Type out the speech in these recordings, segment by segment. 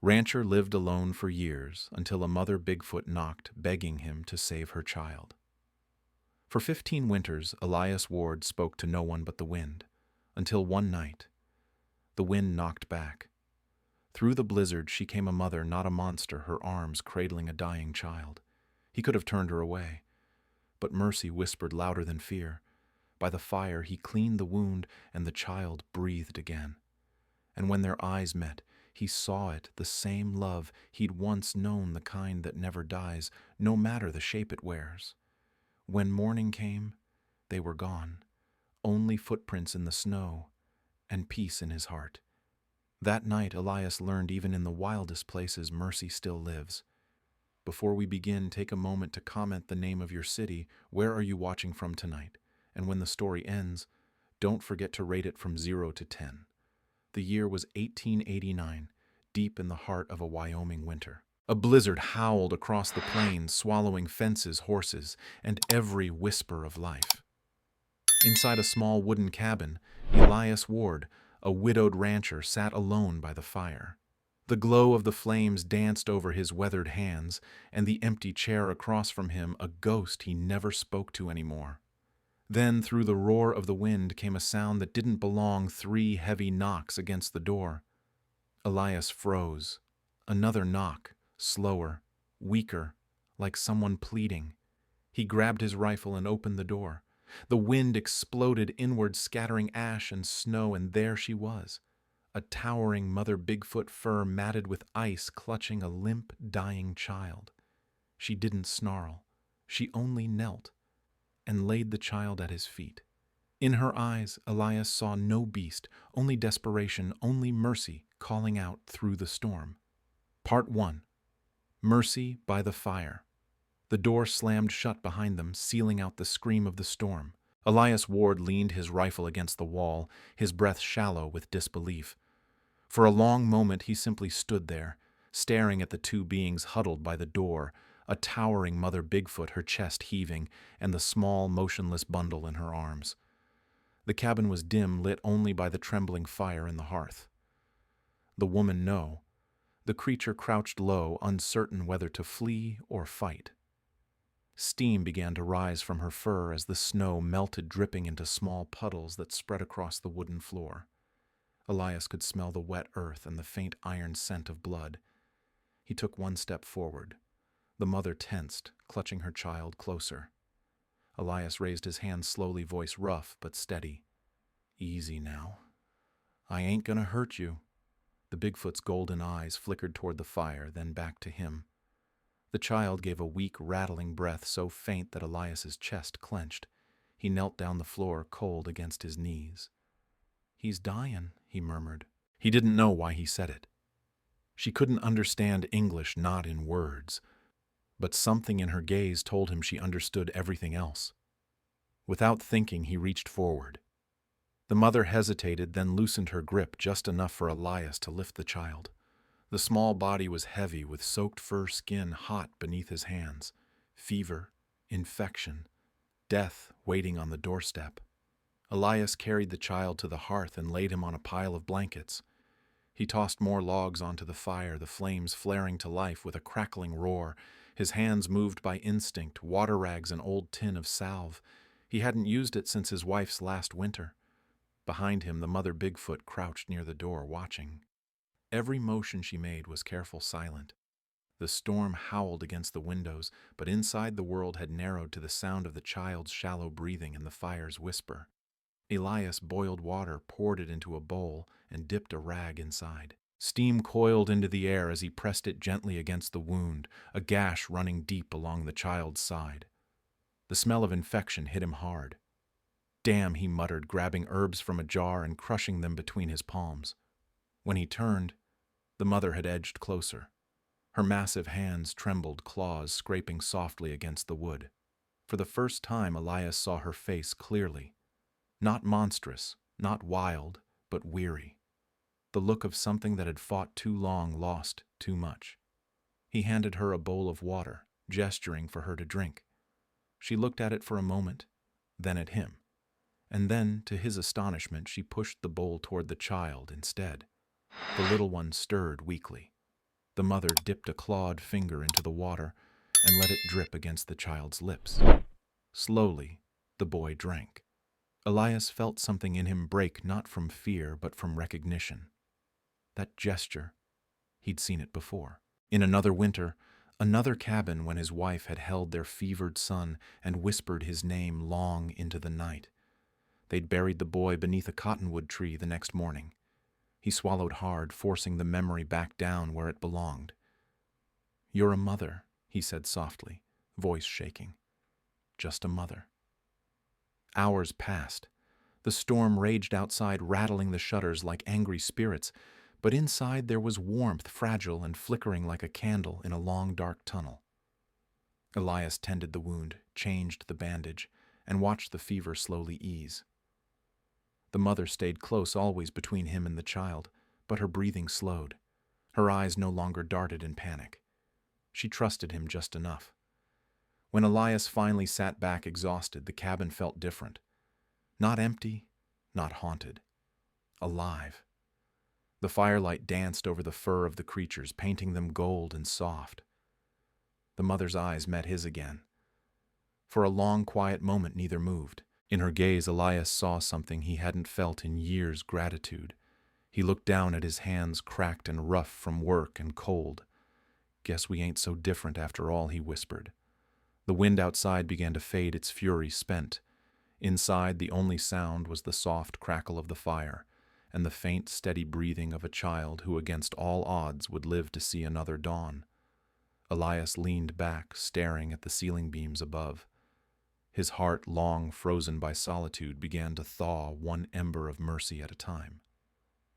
Rancher lived alone for years until a mother Bigfoot knocked, begging him to save her child. For 15 winters, Elias Ward spoke to no one but the wind, until one night, the wind knocked back. Through the blizzard, she came a mother, not a monster, her arms cradling a dying child. He could have turned her away, but mercy whispered louder than fear. By the fire, he cleaned the wound, and the child breathed again. And when their eyes met, he saw it, the same love he'd once known, the kind that never dies, no matter the shape it wears. When morning came, they were gone, only footprints in the snow, and peace in his heart. That night, Elias learned even in the wildest places, mercy still lives. Before we begin, take a moment to comment the name of your city. Where are you watching from tonight? And when the story ends, don't forget to rate it from 0 to 10. The year was 1889, deep in the heart of a Wyoming winter. A blizzard howled across the plains, swallowing fences, horses, and every whisper of life. Inside a small wooden cabin, Elias Ward, a widowed rancher, sat alone by the fire. The glow of the flames danced over his weathered hands, and the empty chair across from him, a ghost he never spoke to anymore. Then, through the roar of the wind, came a sound that didn't belong, 3 heavy knocks against the door. Elias froze. Another knock, slower, weaker, like someone pleading. He grabbed his rifle and opened the door. The wind exploded inward, scattering ash and snow, and there she was, a towering mother Bigfoot fur matted with ice, clutching a limp, dying child. She didn't snarl. She only knelt and laid the child at his feet. In her eyes, Elias saw no beast, only desperation, only mercy calling out through the storm. Part 1. Mercy by the fire. The door slammed shut behind them, sealing out the scream of the storm. Elias Ward leaned his rifle against the wall, his breath shallow with disbelief. For a long moment he simply stood there, staring at the 2 beings huddled by the door, a towering mother Bigfoot, her chest heaving, and the small, motionless bundle in her arms. The cabin was dim, lit only by the trembling fire in the hearth. The woman no. The creature crouched low, uncertain whether to flee or fight. Steam began to rise from her fur as the snow melted, dripping into small puddles that spread across the wooden floor. Elias could smell the wet earth and the faint iron scent of blood. He took 1 step forward. The mother tensed, clutching her child closer. Elias raised his hand slowly, voice rough but steady. "Easy now. I ain't gonna hurt you." The Bigfoot's golden eyes flickered toward the fire, then back to him. The child gave a weak, rattling breath so faint that Elias's chest clenched. He knelt down the floor, cold against his knees. "He's dying," he murmured. He didn't know why he said it. She couldn't understand English, not in words, but something in her gaze told him she understood everything else. Without thinking, he reached forward. The mother hesitated, then loosened her grip just enough for Elias to lift the child. The small body was heavy, with soaked fur skin hot beneath his hands. Fever, infection, death waiting on the doorstep. Elias carried the child to the hearth and laid him on a pile of blankets. He tossed more logs onto the fire, the flames flaring to life with a crackling roar. His hands moved by instinct, water rags, an old tin of salve. He hadn't used it since his wife's last winter. Behind him, the mother Bigfoot crouched near the door, watching. Every motion she made was careful, silent. The storm howled against the windows, but inside the world had narrowed to the sound of the child's shallow breathing and the fire's whisper. Elias boiled water, poured it into a bowl, and dipped a rag inside. Steam coiled into the air as he pressed it gently against the wound, a gash running deep along the child's side. The smell of infection hit him hard. "Damn," he muttered, grabbing herbs from a jar and crushing them between his palms. When he turned, the mother had edged closer. Her massive hands trembled, claws scraping softly against the wood. For the first time, Elias saw her face clearly. Not monstrous, not wild, but weary. The look of something that had fought too long, lost too much. He handed her a bowl of water, gesturing for her to drink. She looked at it for a moment, then at him. And then, to his astonishment, she pushed the bowl toward the child instead. The little one stirred weakly. The mother dipped a clawed finger into the water and let it drip against the child's lips. Slowly, the boy drank. Elias felt something in him break, not from fear, but from recognition. That gesture, he'd seen it before. In another winter, another cabin, when his wife had held their fevered son and whispered his name long into the night. They'd buried the boy beneath a cottonwood tree the next morning. He swallowed hard, forcing the memory back down where it belonged. "You're a mother," he said softly, voice shaking. "Just a mother." Hours passed. The storm raged outside, rattling the shutters like angry spirits, but inside there was warmth, fragile and flickering like a candle in a long, dark tunnel. Elias tended the wound, changed the bandage, and watched the fever slowly ease. The mother stayed close, always between him and the child, but her breathing slowed. Her eyes no longer darted in panic. She trusted him just enough. When Elias finally sat back exhausted, the cabin felt different. Not empty, not haunted. Alive. The firelight danced over the fur of the creatures, painting them gold and soft. The mother's eyes met his again. For a long, quiet moment, neither moved. In her gaze, Elias saw something he hadn't felt in years: gratitude. He looked down at his hands, cracked and rough from work and cold. "Guess we ain't so different after all," he whispered. The wind outside began to fade, its fury spent. Inside, the only sound was the soft crackle of the fire and the faint, steady breathing of a child who, against all odds, would live to see another dawn. Elias leaned back, staring at the ceiling beams above. His heart, long frozen by solitude, began to thaw, one ember of mercy at a time.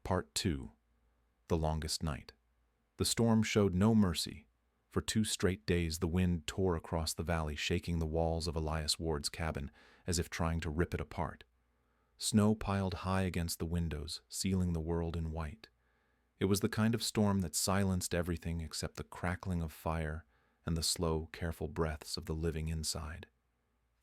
Part 2. The Longest Night. The storm showed no mercy. For 2 straight days the wind tore across the valley, shaking the walls of Elias Ward's cabin as if trying to rip it apart. Snow piled high against the windows, sealing the world in white. It was the kind of storm that silenced everything except the crackling of fire and the slow, careful breaths of the living inside.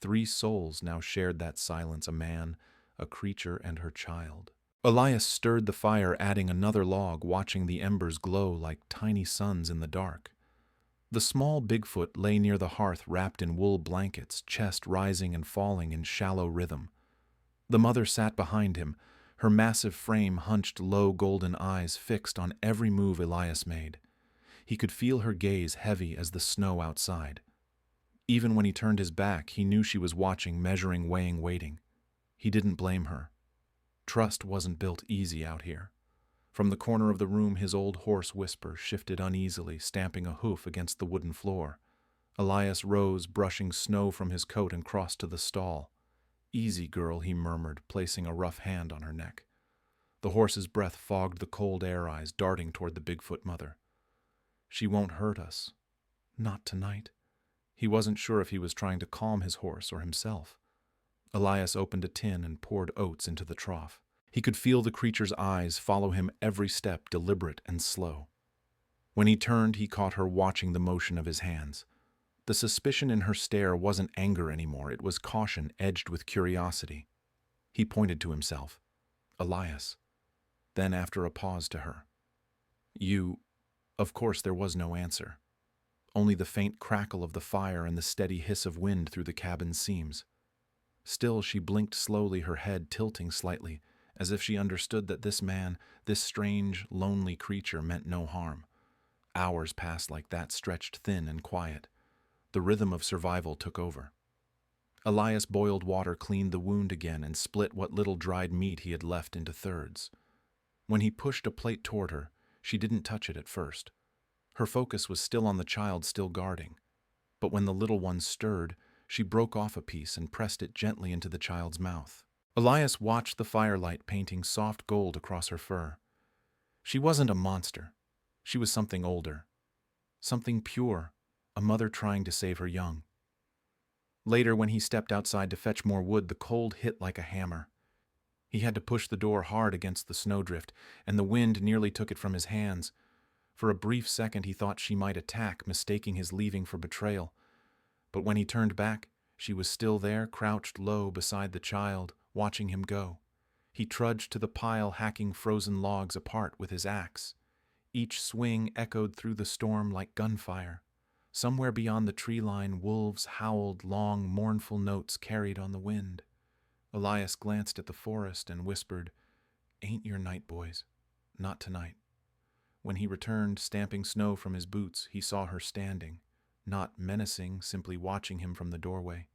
3 souls now shared that silence: a man, a creature, and her child. Elias stirred the fire, adding another log, watching the embers glow like tiny suns in the dark. The small Bigfoot lay near the hearth, wrapped in wool blankets, chest rising and falling in shallow rhythm. The mother sat behind him, her massive frame hunched low, golden eyes fixed on every move Elias made. He could feel her gaze, heavy as the snow outside. Even when he turned his back, he knew she was watching, measuring, weighing, waiting. He didn't blame her. Trust wasn't built easy out here. From the corner of the room, his old hoarse whisper shifted uneasily, stamping a hoof against the wooden floor. Elias rose, brushing snow from his coat, and crossed to the stall. "Easy, girl," he murmured, placing a rough hand on her neck. The horse's breath fogged the cold air, eyes darting toward the Bigfoot mother. "She won't hurt us. Not tonight." He wasn't sure if he was trying to calm his horse or himself. Elias opened a tin and poured oats into the trough. He could feel the creature's eyes follow him every step, deliberate and slow. When he turned, he caught her watching the motion of his hands. The suspicion in her stare wasn't anger anymore. It was caution edged with curiosity. He pointed to himself. "Elias." Then, after a pause, to her. "You—" Of course there was no answer. Only the faint crackle of the fire and the steady hiss of wind through the cabin's seams. Still, she blinked slowly, her head tilting slightly, as if she understood that this man, this strange, lonely creature, meant no harm. Hours passed like that, stretched thin and quiet. The rhythm of survival took over. Elias boiled water, cleaned the wound again, and split what little dried meat he had left into thirds. When he pushed a plate toward her, she didn't touch it at first. Her focus was still on the child, still guarding. But when the little one stirred, she broke off a piece and pressed it gently into the child's mouth. Elias watched the firelight painting soft gold across her fur. She wasn't a monster. She was something older. Something pure, a mother trying to save her young. Later, when he stepped outside to fetch more wood, the cold hit like a hammer. He had to push the door hard against the snowdrift, and the wind nearly took it from his hands. For a brief second he thought she might attack, mistaking his leaving for betrayal. But when he turned back, she was still there, crouched low beside the child, watching him go. He trudged to the pile, hacking frozen logs apart with his axe. Each swing echoed through the storm like gunfire. Somewhere beyond the tree line, wolves howled long, mournful notes carried on the wind. Elias glanced at the forest and whispered, "Ain't your night, boys. Not tonight." When he returned, stamping snow from his boots, he saw her standing, not menacing, simply watching him from the doorway.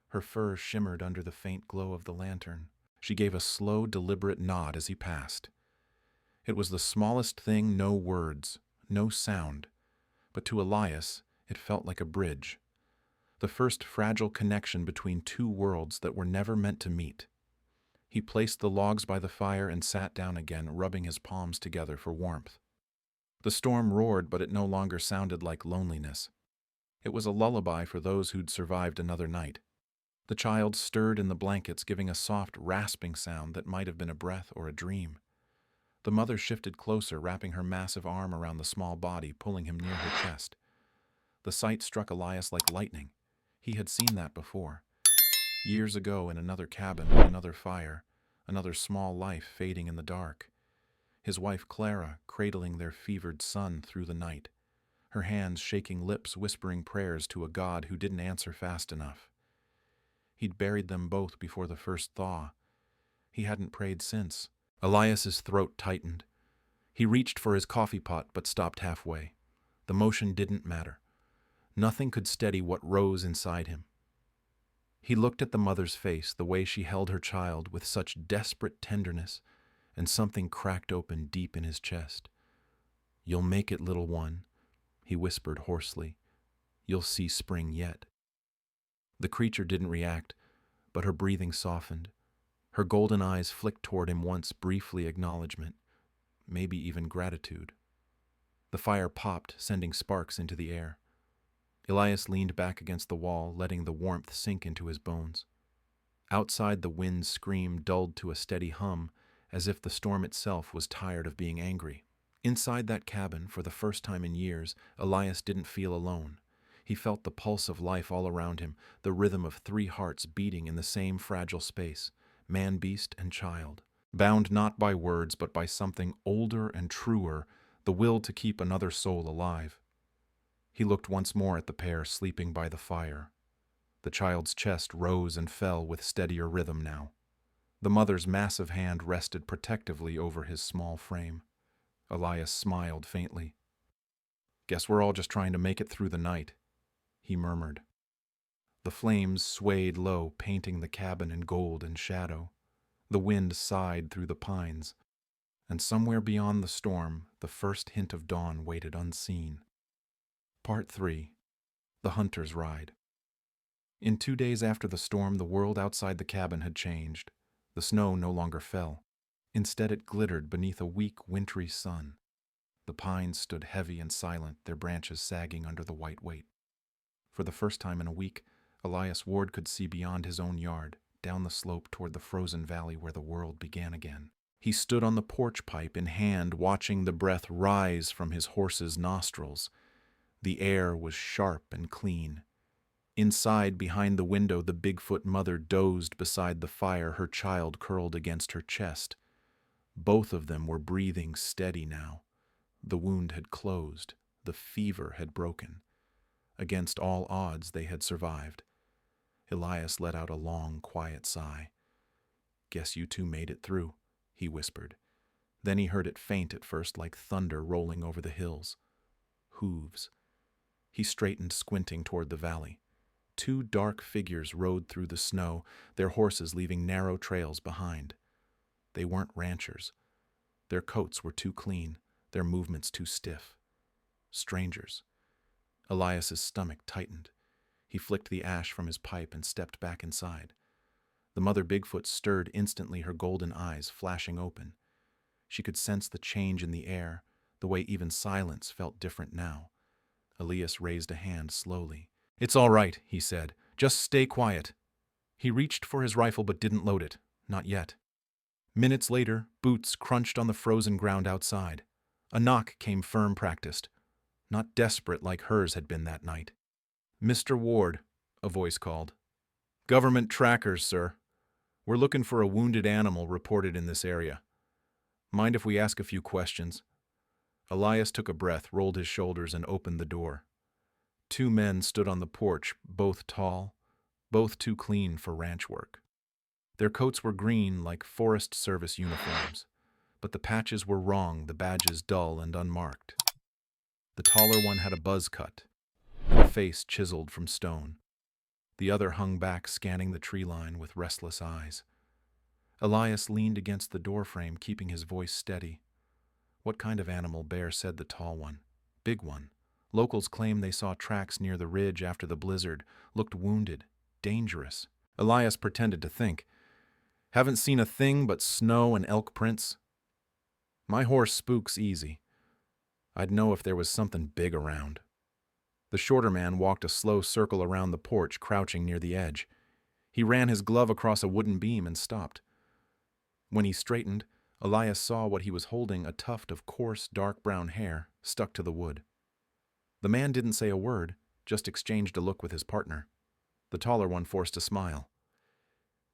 Her fur shimmered under the faint glow of the lantern. She gave a slow, deliberate nod as he passed. It was the smallest thing, no words, no sound, but to Elias it felt like a bridge, the first fragile connection between two worlds that were never meant to meet. He placed the logs by the fire and sat down again, rubbing his palms together for warmth. The storm roared, but it no longer sounded like loneliness. It was a lullaby for those who'd survived another night. The child stirred in the blankets, giving a soft, rasping sound that might have been a breath or a dream. The mother shifted closer, wrapping her massive arm around the small body, pulling him near her chest. The sight struck Elias like lightning. He had seen that before. Years ago in another cabin, another fire, another small life fading in the dark. His wife Clara cradling their fevered son through the night, her hands shaking, lips whispering prayers to a God who didn't answer fast enough. He'd buried them both before the first thaw. He hadn't prayed since. Elias's throat tightened. He reached for his coffee pot but stopped halfway. The motion didn't matter. Nothing could steady what rose inside him. He looked at the mother's face, the way she held her child with such desperate tenderness, and something cracked open deep in his chest. "You'll make it, little one," he whispered hoarsely. "You'll see spring yet." The creature didn't react, but her breathing softened. Her golden eyes flicked toward him once, briefly acknowledgement, maybe even gratitude. The fire popped, sending sparks into the air. Elias leaned back against the wall, letting the warmth sink into his bones. Outside, the wind screamed, dulled to a steady hum, as if the storm itself was tired of being angry. Inside that cabin, for the first time in years, Elias didn't feel alone. He felt the pulse of life all around him, the rhythm of three hearts beating in the same fragile space, man, beast, and child, bound not by words but by something older and truer, the will to keep another soul alive. He looked once more at the pair sleeping by the fire. The child's chest rose and fell with steadier rhythm now. The mother's massive hand rested protectively over his small frame. Elias smiled faintly. "Guess we're all just trying to make it through the night," he murmured. The flames swayed low, painting the cabin in gold and shadow. The wind sighed through the pines, and somewhere beyond the storm, the first hint of dawn waited unseen. Part 3. The Hunter's Ride. In 2 days after the storm, the world outside the cabin had changed. The snow no longer fell. Instead, it glittered beneath a weak, wintry sun. The pines stood heavy and silent, their branches sagging under the white weight. For the first time in a week, Elias Ward could see beyond his own yard, down the slope toward the frozen valley where the world began again. He stood on the porch pipe in hand, watching the breath rise from his horse's nostrils. The air was sharp and clean. Inside, behind the window, the Bigfoot mother dozed beside the fire, her child curled against her chest. Both of them were breathing steady now. The wound had closed. The fever had broken. Against all odds, they had survived. Elias let out a long, quiet sigh. "Guess you two made it through," he whispered. Then he heard it faint at first, like thunder rolling over the hills. Hooves. He straightened, squinting toward the valley. 2 dark figures rode through the snow, their horses leaving narrow trails behind. They weren't ranchers. Their coats were too clean, their movements too stiff. Strangers. Elias's stomach tightened. He flicked the ash from his pipe and stepped back inside. The mother Bigfoot stirred instantly, her golden eyes flashing open. She could sense the change in the air, the way even silence felt different now. Elias raised a hand slowly. "It's all right," he said. "Just stay quiet." He reached for his rifle but didn't load it. Not yet. Minutes later, boots crunched on the frozen ground outside. A knock came firm, practiced. Not desperate like hers had been that night. "Mr. Ward," a voice called. "Government trackers, sir. We're looking for a wounded animal reported in this area. Mind if we ask a few questions?" Elias took a breath, rolled his shoulders, and opened the door. Two men stood on the porch, both tall, both too clean for ranch work. Their coats were green like Forest Service uniforms, but the patches were wrong, the badges dull and unmarked. The taller one had a buzz cut, and a face chiseled from stone. The other hung back, scanning the tree line with restless eyes. Elias leaned against the doorframe, keeping his voice steady. "What kind of animal, Bear?" said the tall one. "Big one. Locals claim they saw tracks near the ridge after the blizzard. Looked wounded. Dangerous." Elias pretended to think. "Haven't seen a thing but snow and elk prints. My horse spooks easy. I'd know if there was something big around." The shorter man walked a slow circle around the porch, crouching near the edge. He ran his glove across a wooden beam and stopped. When he straightened, Elias saw what he was holding, a tuft of coarse, dark brown hair stuck to the wood. The man didn't say a word, just exchanged a look with his partner. The taller one forced a smile.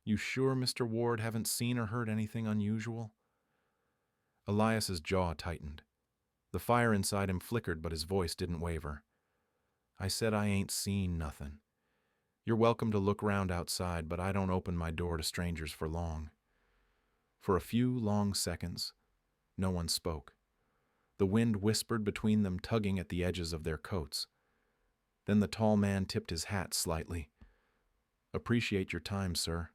"You sure, Mr. Ward, haven't seen or heard anything unusual?" Elias's jaw tightened. The fire inside him flickered, but his voice didn't waver. "I said I ain't seen nothing. You're welcome to look round outside, but I don't open my door to strangers for long." For a few long seconds, no one spoke. The wind whispered between them, tugging at the edges of their coats. Then the tall man tipped his hat slightly. "Appreciate your time, sir.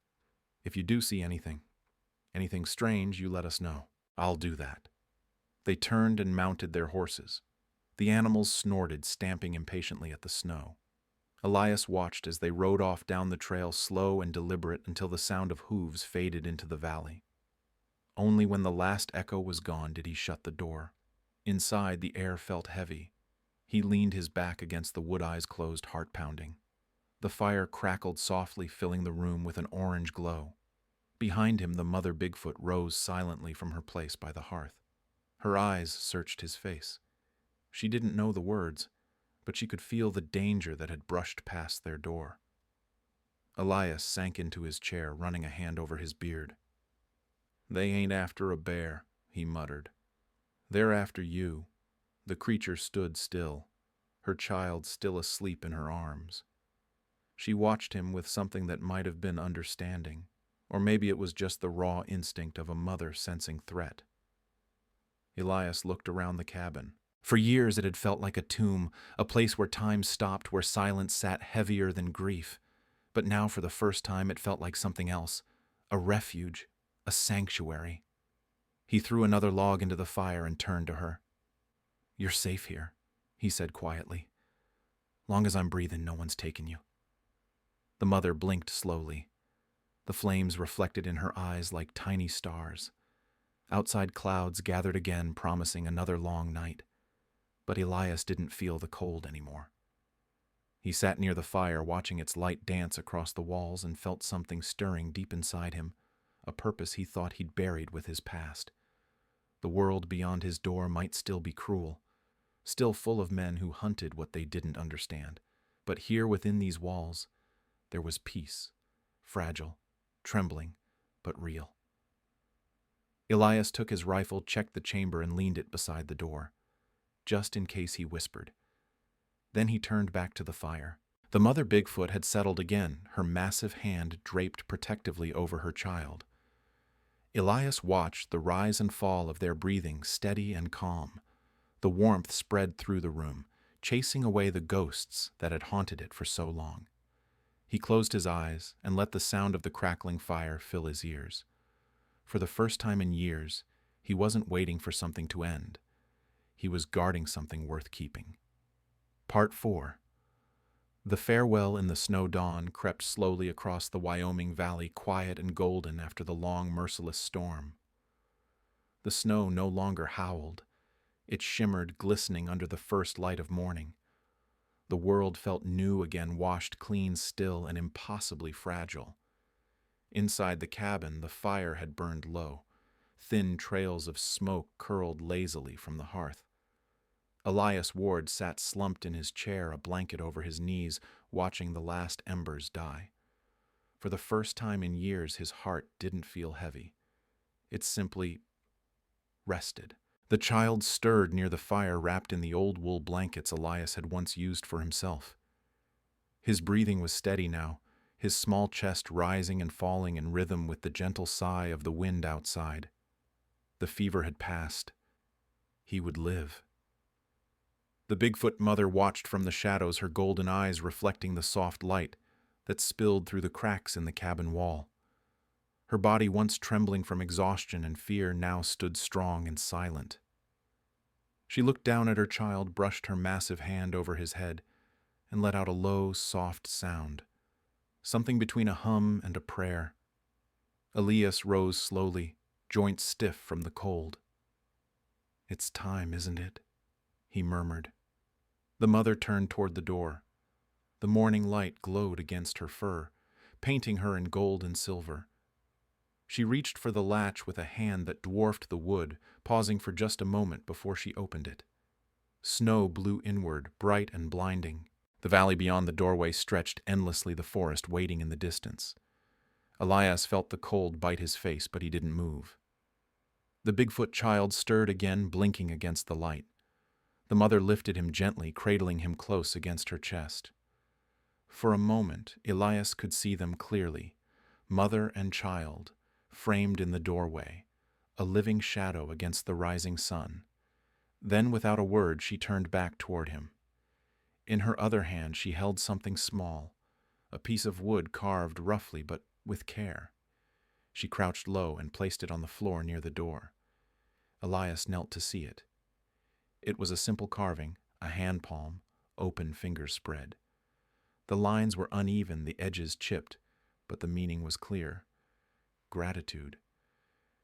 If you do see anything strange, you let us know." "I'll do that." They turned and mounted their horses. The animals snorted, stamping impatiently at the snow. Elias watched as they rode off down the trail, slow and deliberate, until the sound of hooves faded into the valley. Only when the last echo was gone did he shut the door. Inside, the air felt heavy. He leaned his back against the wood, eyes closed, heart pounding. The fire crackled softly, filling the room with an orange glow. Behind him, the mother Bigfoot rose silently from her place by the hearth. Her eyes searched his face. She didn't know the words, but she could feel the danger that had brushed past their door. Elias sank into his chair, running a hand over his beard. "They ain't after a bear," he muttered. "They're after you." The creature stood still, her child still asleep in her arms. She watched him with something that might have been understanding, or maybe it was just the raw instinct of a mother sensing threat. Elias looked around the cabin. For years it had felt like a tomb, a place where time stopped, where silence sat heavier than grief. But now, for the first time, it felt like something else, a refuge, a sanctuary. He threw another log into the fire and turned to her. "You're safe here," he said quietly. "Long as I'm breathing, no one's taken you." The mother blinked slowly. The flames reflected in her eyes like tiny stars. Outside, clouds gathered again, promising another long night. But Elias didn't feel the cold anymore. He sat near the fire, watching its light dance across the walls, and felt something stirring deep inside him, a purpose he thought he'd buried with his past. The world beyond his door might still be cruel, still full of men who hunted what they didn't understand. But here within these walls, there was peace, fragile, trembling, but real. Elias took his rifle, checked the chamber, and leaned it beside the door, just in case, he whispered. Then he turned back to the fire. The mother Bigfoot had settled again, her massive hand draped protectively over her child. Elias watched the rise and fall of their breathing, steady and calm. The warmth spread through the room, chasing away the ghosts that had haunted it for so long. He closed his eyes and let the sound of the crackling fire fill his ears. For the first time in years, he wasn't waiting for something to end. He was guarding something worth keeping. Part 4. The farewell in the snow dawn crept slowly across the Wyoming valley, quiet and golden after the long, merciless storm. The snow no longer howled. It shimmered, glistening under the first light of morning. The world felt new again, washed clean, still, and impossibly fragile. Inside the cabin, the fire had burned low. Thin trails of smoke curled lazily from the hearth. Elias Ward sat slumped in his chair, a blanket over his knees, watching the last embers die. For the first time in years, his heart didn't feel heavy. It simply rested. The child stirred near the fire wrapped in the old wool blankets Elias had once used for himself. His breathing was steady now, his small chest rising and falling in rhythm with the gentle sigh of the wind outside. The fever had passed. He would live. The Bigfoot mother watched from the shadows, her golden eyes reflecting the soft light that spilled through the cracks in the cabin wall. Her body, once trembling from exhaustion and fear, now stood strong and silent. She looked down at her child, brushed her massive hand over his head, and let out a low, soft sound, something between a hum and a prayer. Elias rose slowly, joints stiff from the cold. "It's time, isn't it?" he murmured. The mother turned toward the door. The morning light glowed against her fur, painting her in gold and silver. She reached for the latch with a hand that dwarfed the wood, pausing for just a moment before she opened it. Snow blew inward, bright and blinding. The valley beyond the doorway stretched endlessly, the forest waiting in the distance. Elias felt the cold bite his face, but he didn't move. The Bigfoot child stirred again, blinking against the light. The mother lifted him gently, cradling him close against her chest. For a moment, Elias could see them clearly, mother and child, framed in the doorway, a living shadow against the rising sun. Then, without a word, she turned back toward him. In her other hand she held something small, a piece of wood carved roughly but with care. She crouched low and placed it on the floor near the door. Elias knelt to see it. It was a simple carving, a hand palm, open fingers spread. The lines were uneven, the edges chipped, but the meaning was clear. Gratitude.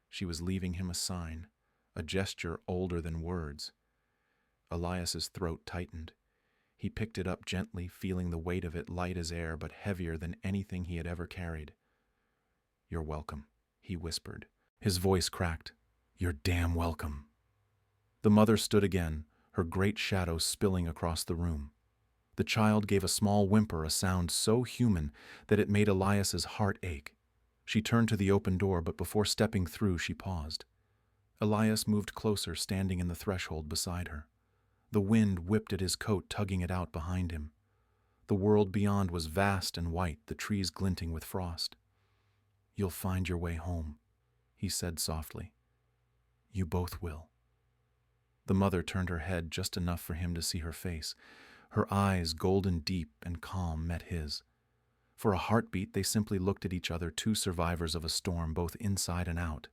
She was leaving him a sign, a gesture older than words. Elias's throat tightened. He picked it up gently, feeling the weight of it light as air, but heavier than anything he had ever carried. "You're welcome," he whispered. His voice cracked. "You're damn welcome." The mother stood again, her great shadow spilling across the room. The child gave a small whimper, a sound so human that it made Elias's heart ache. She turned to the open door, but before stepping through, she paused. Elias moved closer, standing in the threshold beside her. The wind whipped at his coat, tugging it out behind him. The world beyond was vast and white, the trees glinting with frost. "You'll find your way home," he said softly. "You both will." The mother turned her head just enough for him to see her face. Her eyes, golden deep and calm, met his. For a heartbeat, they simply looked at each other, two survivors of a storm, both inside and out.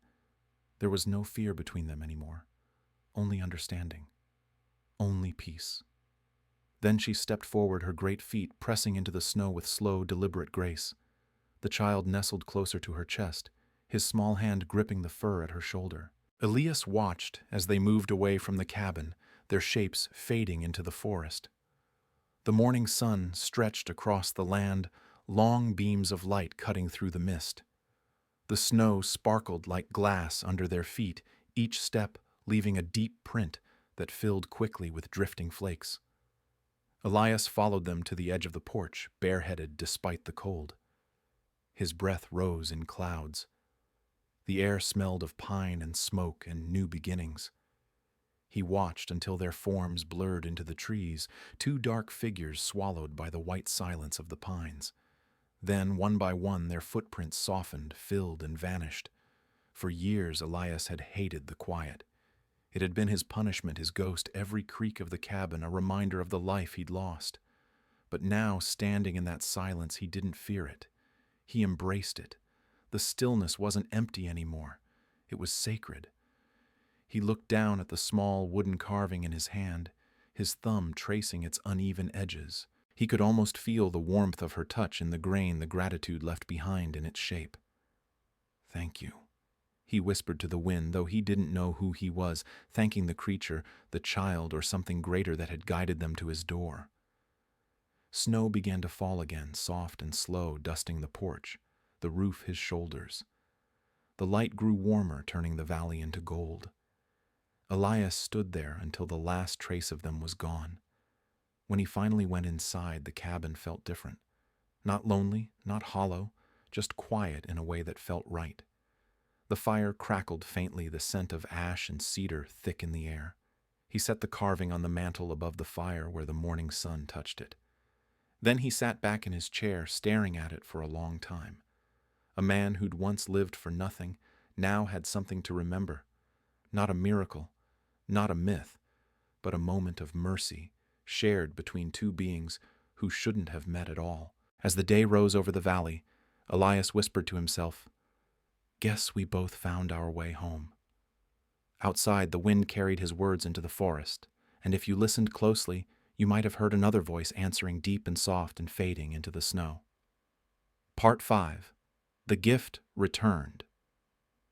There was no fear between them anymore, only understanding. Only peace. Then she stepped forward, her great feet pressing into the snow with slow, deliberate grace. The child nestled closer to her chest, his small hand gripping the fur at her shoulder. Elias watched as they moved away from the cabin, their shapes fading into the forest. The morning sun stretched across the land, long beams of light cutting through the mist. The snow sparkled like glass under their feet, each step leaving a deep print that filled quickly with drifting flakes. Elias followed them to the edge of the porch, bareheaded despite the cold. His breath rose in clouds. The air smelled of pine and smoke and new beginnings. He watched until their forms blurred into the trees, two dark figures swallowed by the white silence of the pines. Then, one by one, their footprints softened, filled, and vanished. For years, Elias had hated the quiet. It had been his punishment, his ghost, every creak of the cabin, a reminder of the life he'd lost. But now, standing in that silence, he didn't fear it. He embraced it. The stillness wasn't empty anymore. It was sacred. He looked down at the small wooden carving in his hand, his thumb tracing its uneven edges. He could almost feel the warmth of her touch in the grain, the gratitude left behind in its shape. "Thank you," he whispered to the wind, though he didn't know who he was, thanking the creature, the child, or something greater that had guided them to his door. Snow began to fall again, soft and slow, dusting the porch, the roof his shoulders. The light grew warmer, turning the valley into gold. Elias stood there until the last trace of them was gone. When he finally went inside, the cabin felt different. Not lonely, not hollow, just quiet in a way that felt right. The fire crackled faintly, the scent of ash and cedar thick in the air. He set the carving on the mantel above the fire where the morning sun touched it. Then he sat back in his chair, staring at it for a long time. A man who'd once lived for nothing now had something to remember. Not a miracle, not a myth, but a moment of mercy shared between two beings who shouldn't have met at all. As the day rose over the valley, Elias whispered to himself, "Guess we both found our way home." Outside, the wind carried his words into the forest, and if you listened closely, you might have heard another voice answering deep and soft and fading into the snow. Part 5. The Gift Returned.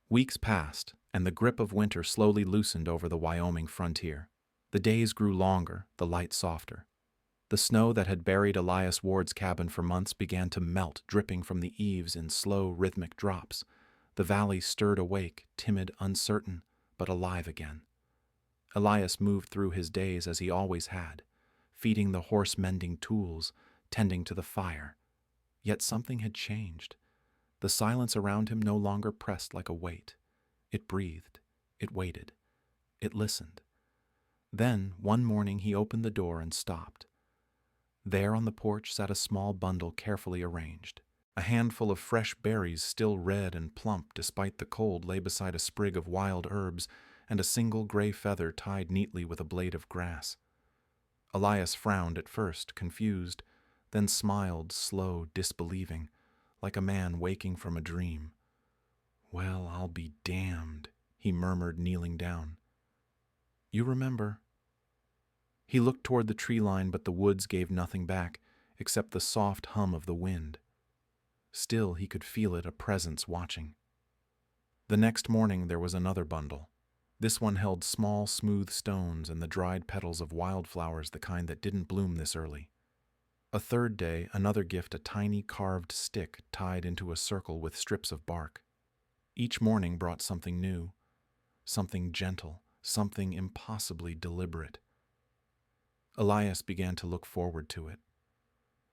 Weeks passed, and the grip of winter slowly loosened over the Wyoming frontier. The days grew longer, the light softer. The snow that had buried Elias Ward's cabin for months began to melt, dripping from the eaves in slow, rhythmic drops. The valley stirred awake, timid, uncertain, but alive again. Elias moved through his days as he always had, feeding the horse mending tools, tending to the fire. Yet something had changed. The silence around him no longer pressed like a weight. It breathed, it waited, it listened. Then, one morning, he opened the door and stopped. There on the porch sat a small bundle carefully arranged. A handful of fresh berries, still red and plump despite the cold, lay beside a sprig of wild herbs and a single gray feather tied neatly with a blade of grass. Elias frowned at first, confused, then smiled, slow, disbelieving, like a man waking from a dream. "Well, I'll be damned," he murmured, kneeling down. "You remember?" He looked toward the tree line, but the woods gave nothing back except the soft hum of the wind. Still, he could feel it, a presence watching. The next morning there was another bundle. This one held small, smooth stones and the dried petals of wildflowers, the kind that didn't bloom this early. A third day, another gift, a tiny carved stick tied into a circle with strips of bark. Each morning brought something new, something gentle, something impossibly deliberate. Elias began to look forward to it.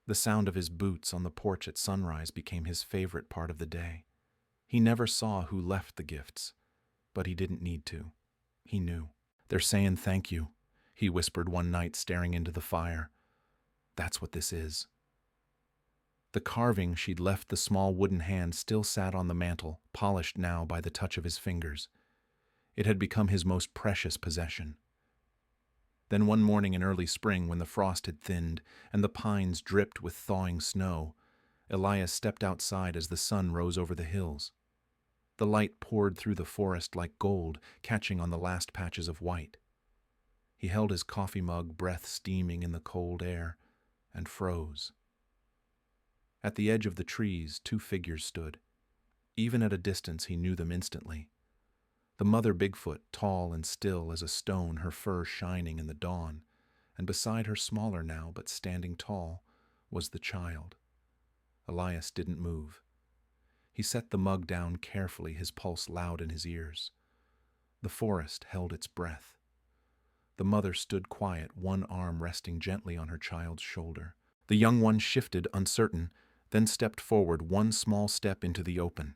The sound of his boots on the porch at sunrise became his favorite part of the day. He never saw who left the gifts, but he didn't need to. He knew. "They're saying thank you," he whispered one night, staring into the fire. "That's what this is." The carving she'd left the small wooden hand still sat on the mantel, polished now by the touch of his fingers. It had become his most precious possession. Then one morning in early spring, when the frost had thinned and the pines dripped with thawing snow, Elias stepped outside as the sun rose over the hills. The light poured through the forest like gold, catching on the last patches of white. He held his coffee mug, breath steaming in the cold air, and froze. At the edge of the trees, two figures stood. Even at a distance, he knew them instantly. The mother Bigfoot, tall and still as a stone, her fur shining in the dawn, and beside her, smaller now but standing tall, was the child. Elias didn't move. He set the mug down carefully, his pulse loud in his ears. The forest held its breath. The mother stood quiet, one arm resting gently on her child's shoulder. The young one shifted, uncertain, then stepped forward, one small step into the open.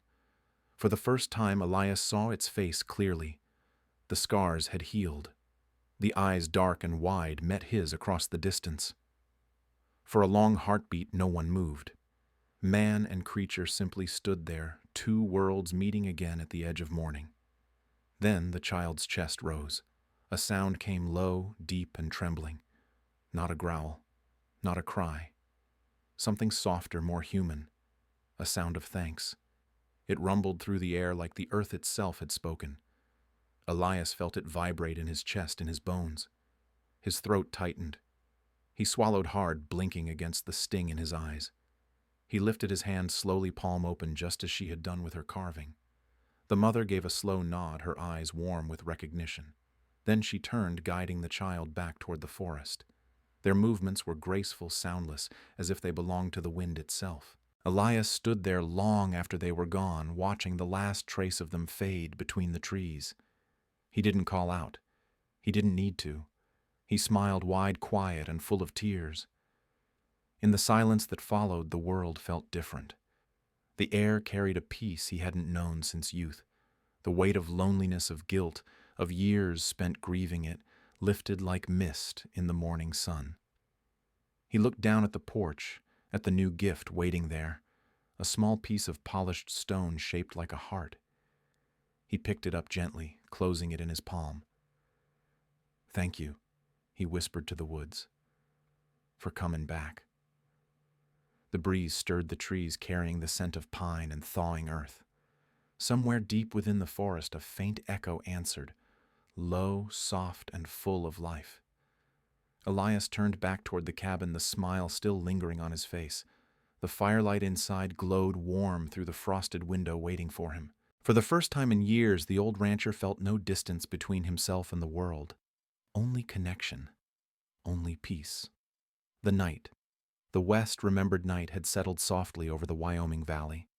For the first time, Elias saw its face clearly. The scars had healed. The eyes, dark and wide, met his across the distance. For a long heartbeat, no one moved. Man and creature simply stood there, two worlds meeting again at the edge of morning. Then the child's chest rose. A sound came low, deep, and trembling. Not a growl, not a cry. Something softer, more human. A sound of thanks. It rumbled through the air like the earth itself had spoken. Elias felt it vibrate in his chest, in his bones. His throat tightened. He swallowed hard, blinking against the sting in his eyes. He lifted his hand slowly, palm open, just as she had done with her carving. The mother gave a slow nod, her eyes warm with recognition. Then she turned, guiding the child back toward the forest. Their movements were graceful, soundless, as if they belonged to the wind itself. Elias stood there long after they were gone, watching the last trace of them fade between the trees. He didn't call out. He didn't need to. He smiled wide, quiet, and full of tears. In the silence that followed, the world felt different. The air carried a peace he hadn't known since youth, The weight of loneliness, of guilt, of years spent grieving it, lifted like mist in the morning sun. He looked down at the porch, at the new gift waiting there, a small piece of polished stone shaped like a heart. He picked it up gently, closing it in his palm. "Thank you," he whispered to the woods, "for coming back." The breeze stirred the trees, carrying the scent of pine and thawing earth. Somewhere deep within the forest, a faint echo answered, low, soft, and full of life. Elias turned back toward the cabin, the smile still lingering on his face. The firelight inside glowed warm through the frosted window, waiting for him. For the first time in years, the old rancher felt no distance between himself and the world. Only connection. Only peace. The night. The west remembered night had settled softly over the Wyoming valley.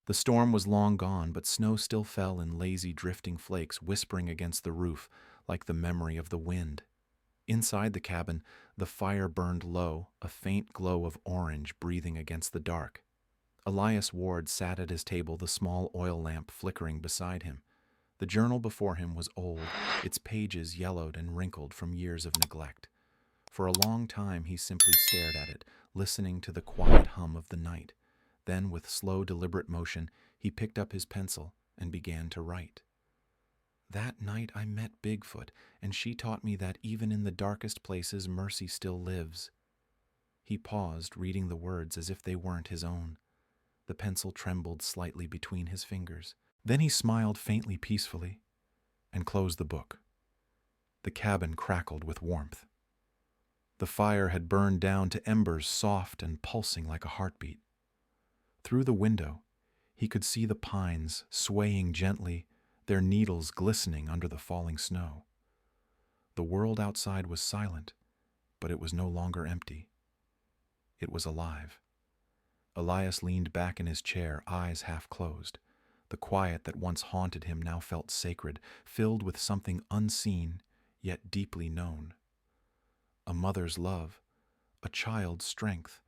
The storm was long gone, but snow still fell in lazy, drifting flakes, whispering against the roof like the memory of the wind. Inside the cabin, the fire burned low, a faint glow of orange breathing against the dark. Elias Ward sat at his table, the small oil lamp flickering beside him. The journal before him was old, its pages yellowed and wrinkled from years of neglect. For a long time he simply stared at it, listening to the quiet hum of the night. Then, with slow, deliberate motion, he picked up his pencil and began to write. "That night I met Bigfoot, and she taught me that even in the darkest places mercy still lives." He paused, reading the words as if they weren't his own. The pencil trembled slightly between his fingers. Then he smiled faintly, peacefully, and closed the book. The cabin crackled with warmth. The fire had burned down to embers soft and pulsing like a heartbeat. Through the window, he could see the pines swaying gently, their needles glistening under the falling snow. The world outside was silent, but it was no longer empty. It was alive. Elias leaned back in his chair, eyes half closed. The quiet that once haunted him now felt sacred, filled with something unseen, yet deeply known. A mother's love, a child's strength,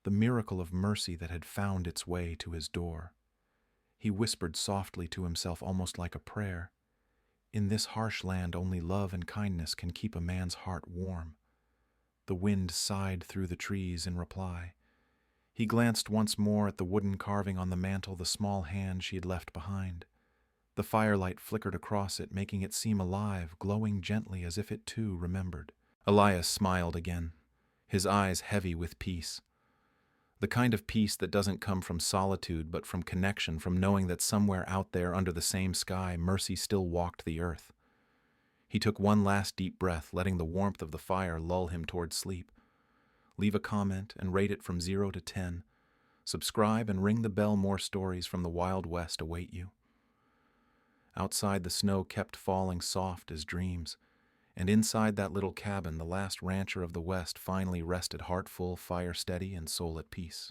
the miracle of mercy that had found its way to his door. He whispered softly to himself, almost like a prayer. In this harsh land, only love and kindness can keep a man's heart warm. The wind sighed through the trees in reply. He glanced once more at the wooden carving on the mantel, the small hand she had left behind. The firelight flickered across it, making it seem alive, glowing gently as if it too remembered. Elias smiled again, his eyes heavy with peace. The kind of peace that doesn't come from solitude, but from connection, from knowing that somewhere out there under the same sky, mercy still walked the earth. He took one last deep breath, letting the warmth of the fire lull him toward sleep. Leave a comment and rate it from 0 to 10. Subscribe and ring the bell. More stories from the Wild West await you. Outside, the snow kept falling soft as dreams. And inside that little cabin, the last rancher of the West finally rested, heart full, fire steady, and soul at peace.